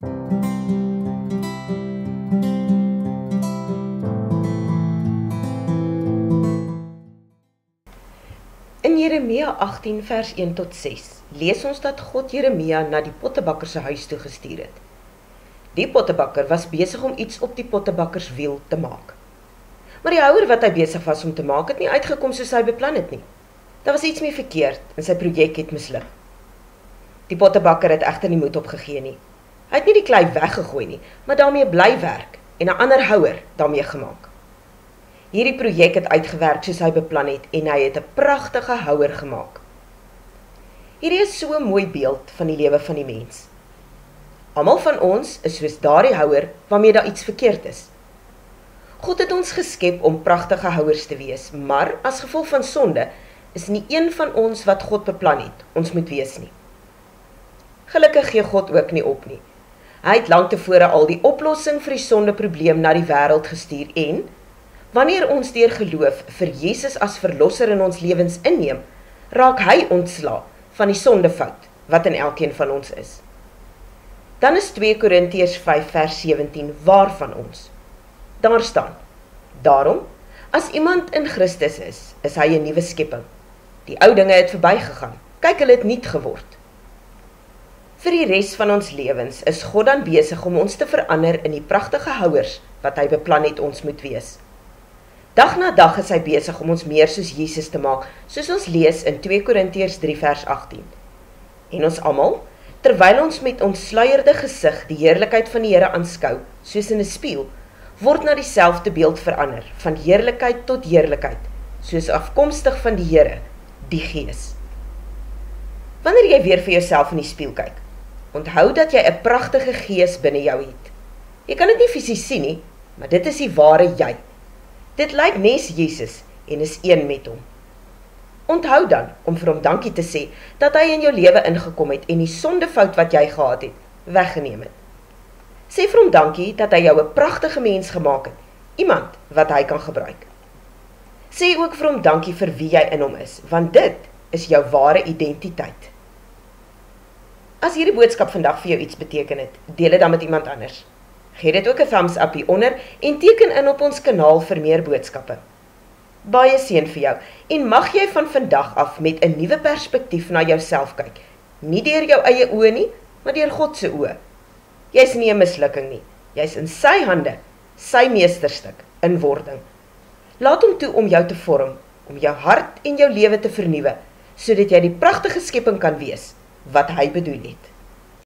In Jeremia 18 vers 1 tot 6 lees ons dat God Jeremia na die pottebakker se huis toe gestuur het. Die pottebakker was besig om iets op die pottebakkerswiel te maak. Maar die houer wat hy besig was om te maak het nie uitgekom soos hy beplan het nie. Daar was iets mee verkeerd en sy projek het misluk. Die pottebakker het egter nie moed opgegee nie. Hy het nie die klei weggegooi nie, maar daarmee bly werk en 'n ander houer daarmee gemaak. Hierdie projek het uitgewerk soos hy beplan het en hy het 'n pragtige houer gemaak. Hierdie is so 'n mooi beeld van die lewe van die mens. Almal van ons is soos daardie houer waarmee daar iets verkeerd is. God het ons geskep om pragtige houers te wees, maar as gevolg van sonde is nie een van ons wat God beplan het, ons moet wees nie. Gelukkig gee God ook nie op nie. Hy het lank tevore al die oplossing vir die sondeprobleem na die wêreld gestuur en wanneer ons deur geloof vir Jesus as verlosser in ons lewens inneem, raak hy ontslae van die sondefout wat in elkeen van ons is. Dan is 2 Korintiërs 5 vers 17 waar van ons. Daar staan: Daarom, as iemand in Christus is hy 'n nuwe skepping. Die ou dinge het verbygegaan, kyk, hulle het nuut geword. Vir die res van ons lewens is God dan besig om ons te verander in die pragtige houers wat hy beplan het ons moet wees. Dag na dag is hy besig om ons meer soos Jesus te maak, soos ons lees in 2 Korintiërs 3 vers 18. En ons almal, terwyl ons met ontsluierde gesig die heerlikheid van die Here aanskou, soos in 'n spieël, word na dieselfde beeld verander, van heerlikheid tot heerlikheid, soos afkomstig van die Here, die Gees. Wanneer jy weer vir jouself in die spieël kyk, onthou dat jy 'n pragtige gees binne jou het. Jy kan dit nie fisies sien nie, maar dit is die ware jy. Dit lyk nes Jesus en is een met hom. Onthou dan om vir hom dankie te sê dat hy in jou lewe ingekom het en die sondefout wat jy gehad het, weggeneem het. Sê vir hom dankie dat hy jou 'n pragtige mens gemaak het, iemand wat hy kan gebruik. Sê ook vir hom dankie vir wie jy in hom is, want dit is jou ware identiteit. As hierdie boodskap vandag vir jou iets beteken het, deel dit dan met iemand anders. Gee dit ook 'n thumbs up hieronder en teken in op ons kanaal vir meer boodskappe. Baie seën vir jou en mag jy van vandag af met 'n nuwe perspektief na jouself kyk. Nie deur jou eie oë nie, maar deur God se oë. Jy's nie 'n mislukking nie. Jy's in sy hande, sy meesterstuk in wording. Laat hom toe om jou te vorm, om jou hart en jou lewe te vernuwe, sodat jy die pragtige skepping kan wees wat hy bedoel het.